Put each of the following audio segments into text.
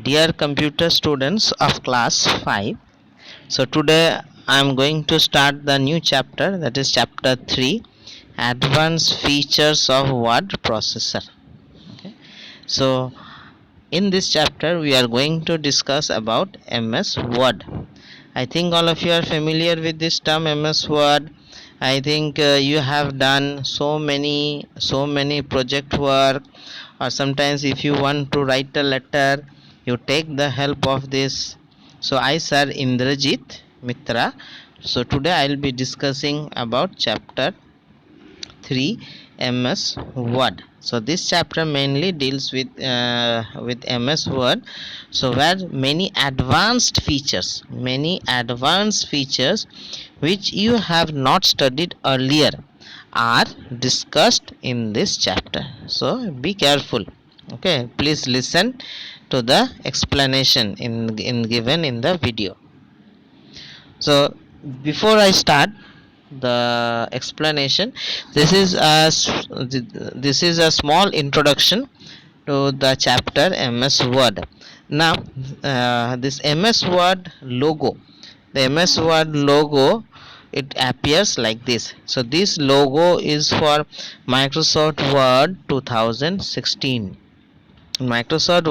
Dear computer students of class 5, so today I am going to start the new chapter, that is chapter 3, advanced features of word processor. Okay. So in this chapter we are going to discuss about MS Word. I think all of you are familiar with this term MS Word. I think you have done so many project work, or sometimes if you want to write a letter, you take the help of this. So I, sir Indrajit Mitra. So today I will be discussing about chapter 3, MS Word. So this chapter mainly deals with MS Word. So where many advanced features which you have not studied earlier are discussed in this chapter. So be careful. Okay, please listen to the explanation in given in the video. So before I start the explanation, this is a small introduction to the chapter MS Word. Now this MS Word logo, the MS Word logo, it appears like this. So this logo is for Microsoft Word 2016. Microsoft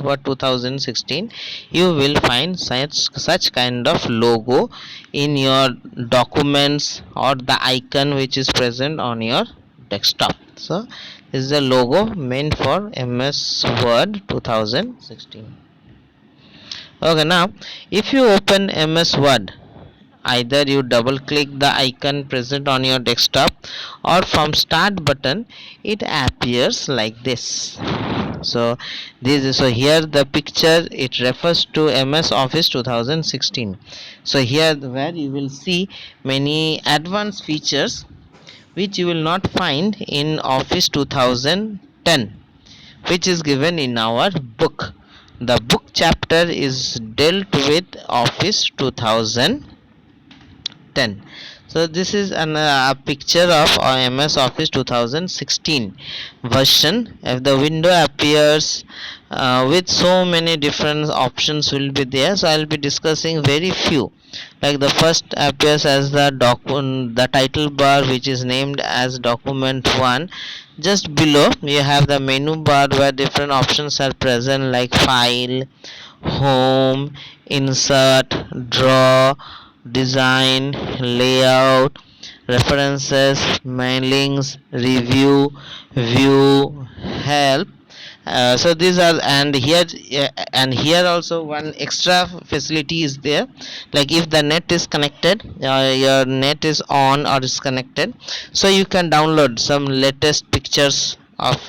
Word 2016, you will find such kind of logo in your documents or the icon which is present on your desktop. So this is the logo meant for MS Word 2016. Okay, now if you open MS Word, either you double click the icon present on your desktop, or from start button it appears like this. So here the picture, it refers to MS Office 2016. So here where you will see many advanced features which you will not find in Office 2010, which is given in our book. The book chapter is dealt with Office 2010. So this is a picture of MS Office 2016 version. If the window appears with so many different options will be there, so I will be discussing very few. Like the first appears as the title bar, which is named as document 1. Just below you have the menu bar where different options are present, like file, home, insert, draw, design, layout, references, mailings, review, view, help. So these are, and here also one extra facility is there, like if the net is connected, your net is on or is connected, so you can download some latest pictures of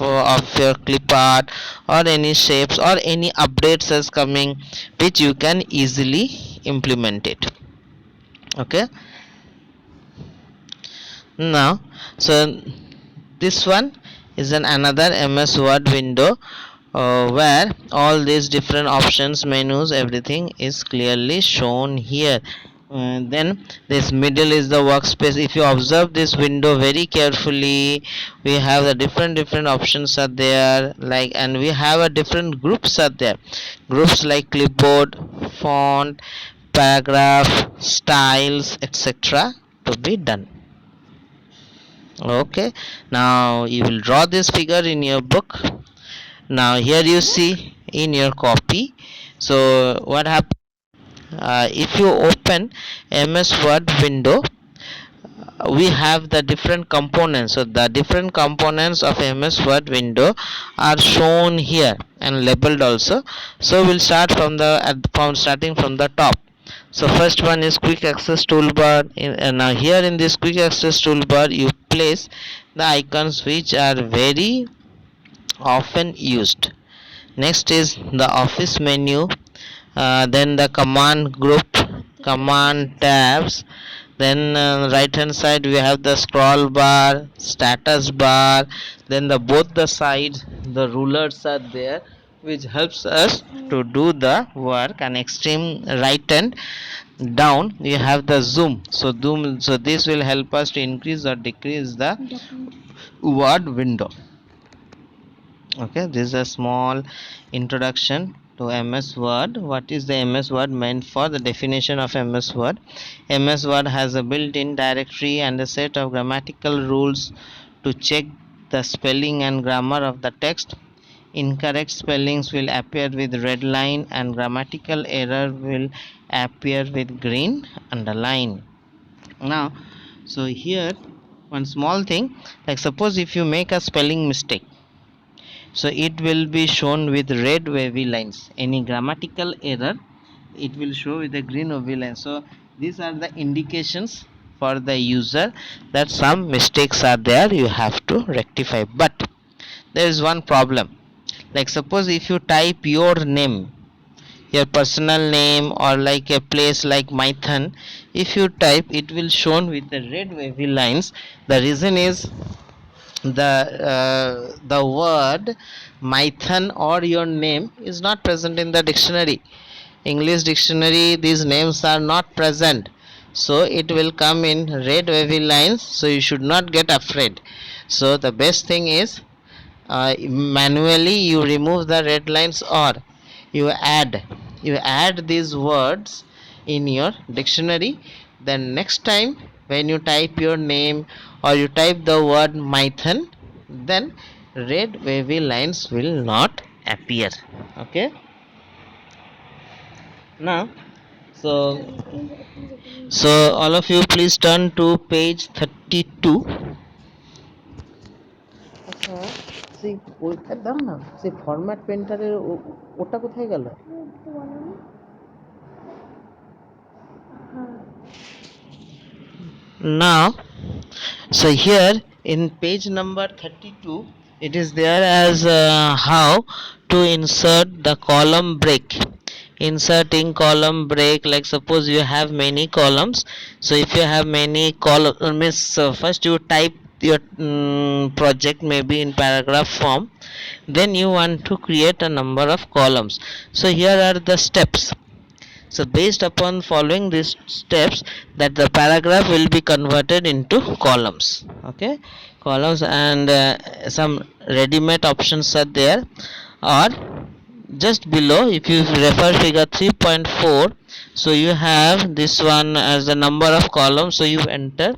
your clip art, or any shapes or any updates as coming, which you can easily implement it. Okay, now so this one is another MS Word window, where all these different options, menus, everything is clearly shown here. Then this middle is the workspace. If you observe this window very carefully, we have the different options are there, like, and we have a different groups are there, groups like clipboard, font, paragraph, styles, etc. to be done. Okay, now you will draw this figure in your book. Now here you see in your copy. So what happens, if you open MS Word window, we have the different components. So the different components of MS Word window are shown here and labeled also. So we'll start from starting from the top. So first one is quick access toolbar. Now here in this quick access toolbar, you place the icons which are very often used. Next is the office menu, then the command group, command tabs, then right hand side we have the scroll bar, status bar, then the both the sides the rulers are there, which helps us to do the work. And extreme right hand down you have the zoom, so this will help us to increase or decrease the word window. Okay, this is a small introduction to MS Word. What is the MS Word meant for? The definition of MS Word. MS Word has a built-in directory and a set of grammatical rules to check the spelling and grammar of the text. Incorrect spellings will appear with red line and grammatical error will appear with green underline. Now, so here one small thing, like suppose if you make a spelling mistake, so it will be shown with red wavy lines. Any grammatical error, it will show with a green wavy line. So these are the indications for the user that some mistakes are there, you have to rectify. But there is one problem, like suppose if you type your name, your personal name, or like a place like Mython, if you type, it will shown with the red wavy lines. The reason is the word Mython or your name is not present in the dictionary. English dictionary, these names are not present, so it will come in red wavy lines, so you should not get afraid. So the best thing is, manually you remove the red lines, or you add you add these words in your dictionary. Then next time when you type your name or you type the word Mython, then red wavy lines will not appear. Okay, now, so all of you please turn to page 32. আচ্ছা, সেই ওইটা দাও না, সেই format পেন্টারের ওটা কোথায় গেল? Now, so here in page number 32, it is there as how to insert the column break. Inserting column break, like suppose you have many columns. So if you have many columns, means first you type your project maybe in paragraph form, then you want to create a number of columns. So here are the steps. So based upon following these steps, that the paragraph will be converted into columns. Okay, columns, and some ready-made options are there. Or just below, if you refer figure 3.4, so you have this one as the number of columns, so you enter,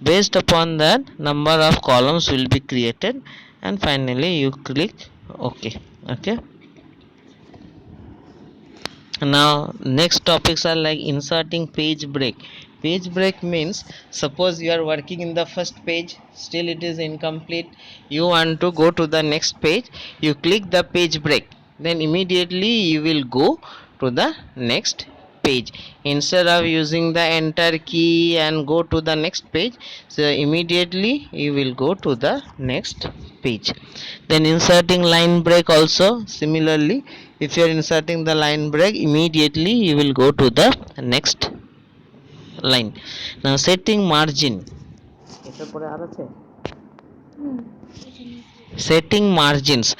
based upon that number of columns will be created, and finally you click OK. Okay, now next topics are like inserting page break. Page break means suppose you are working in the first page, still it is incomplete, you want to go to the next page, you click the page break, then immediately you will go to the next page. Instead of using the enter key and go to the next page, so immediately you will go to the next page. Then inserting line break also similarly, if you are inserting the line break, immediately you will go to the next line. Now setting margin, setting margins.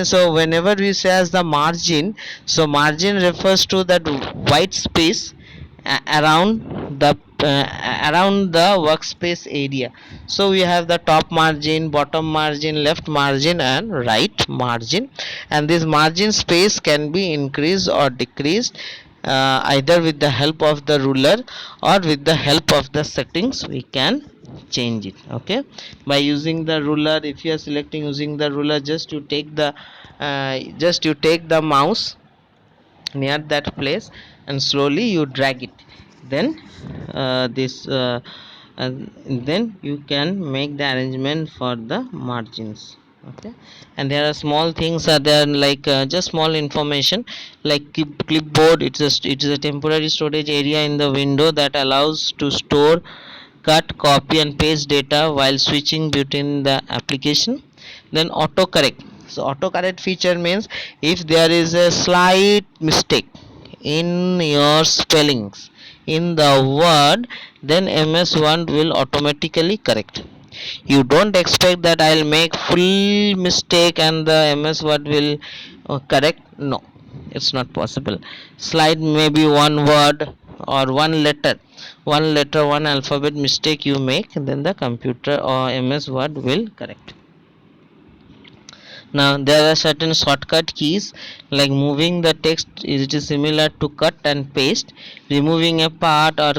So whenever we say as the margin, so margin refers to that white space around the workspace area. So we have the top margin, bottom margin, left margin, and right margin, and this margin space can be increased or decreased either with the help of the ruler or with the help of the settings. We can change it. Okay, by using the ruler, if you are selecting using the ruler, just you take the mouse near that place and slowly you drag it, then this and then you can make the arrangement for the margins. Okay, and there are small things are there, like just small information, like clipboard. It is a temporary storage area in the window that allows to store, cut, copy and paste data while switching between the application. Then autocorrect. So autocorrect feature means if there is a slight mistake in your spellings in the word, then MS Word will automatically correct. You don't expect that I'll make full mistake and the MS Word will correct. No, it's not possible. Slide maybe one word or one letter, one alphabet mistake you make, then the computer or MS Word will correct. Now there are certain shortcut keys like moving the text, it is similar to cut and paste, removing a part or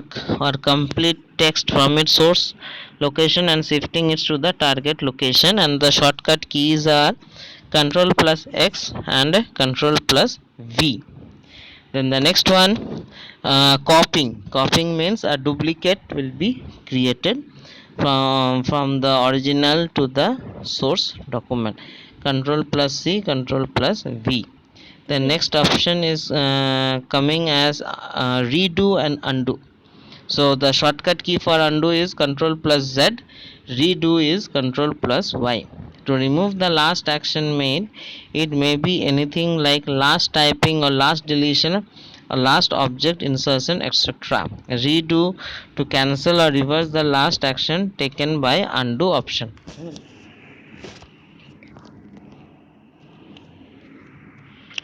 complete text from its source location and shifting it to the target location, and the shortcut keys are Control plus X and Control plus V. Then the next one, copying means a duplicate will be created from the original to the source document. Control plus C, Control plus V. The next option is coming as redo and undo. So the shortcut key for undo is Control plus Z, redo is Control plus Y. To remove the last action made, it may be anything like last typing or last deletion or last object insertion, etc. Redo to cancel or reverse the last action taken by undo option.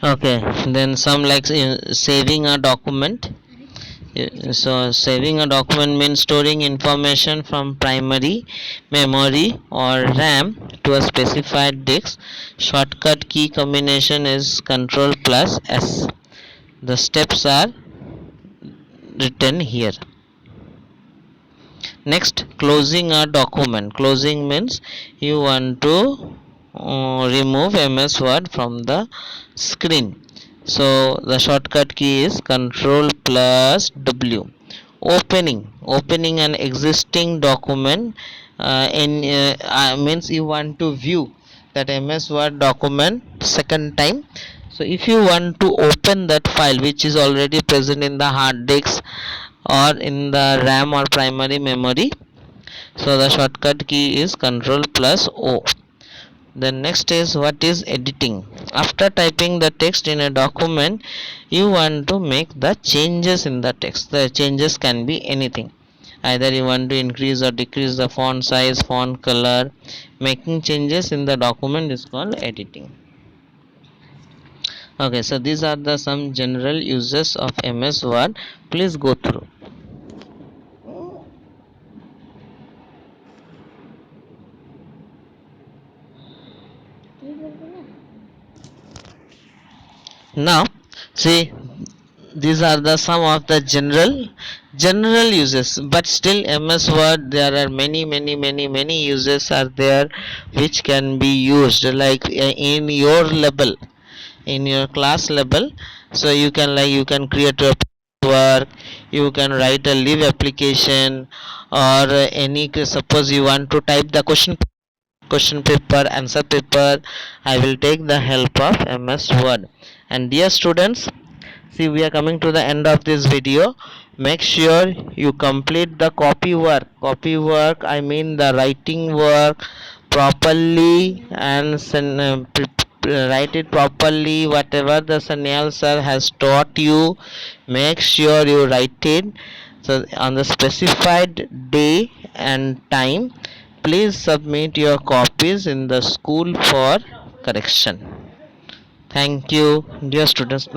Okay, then some like saving a document. So saving a document means storing information from primary memory or RAM to a specified disk. Shortcut key combination is Control plus S. The steps are written here. Next, closing a document. Closing means you want to remove MS Word from the screen. So the shortcut key is Control plus W. Opening an existing document means you want to view that MS Word document second time. So if you want to open that file which is already present in the hard disk or in the RAM or primary memory, so the shortcut key is Control plus O. The next is what is editing. After typing the text in a document, you want to make the changes in the text. The changes can be anything. Either you want to increase or decrease the font size, font color. Making changes in the document is called editing. Okay, so these are the some general uses of MS Word. Please go through. Now, see, these are the some of the general uses, but still MS Word there are many uses are there which can be used like in your level, in your class level. So you can you can create a work, you can write a live application, or any suppose you want to type the question paper, answer paper. I will take the help of MS Word. And dear students, see, we are coming to the end of this video. Make sure you complete the copy work, I mean the writing work properly, and write it properly. Whatever the Sanyal sir has taught you, make sure you write it. So on the specified day and time, please submit your copies in the school for correction. Thank you, dear students.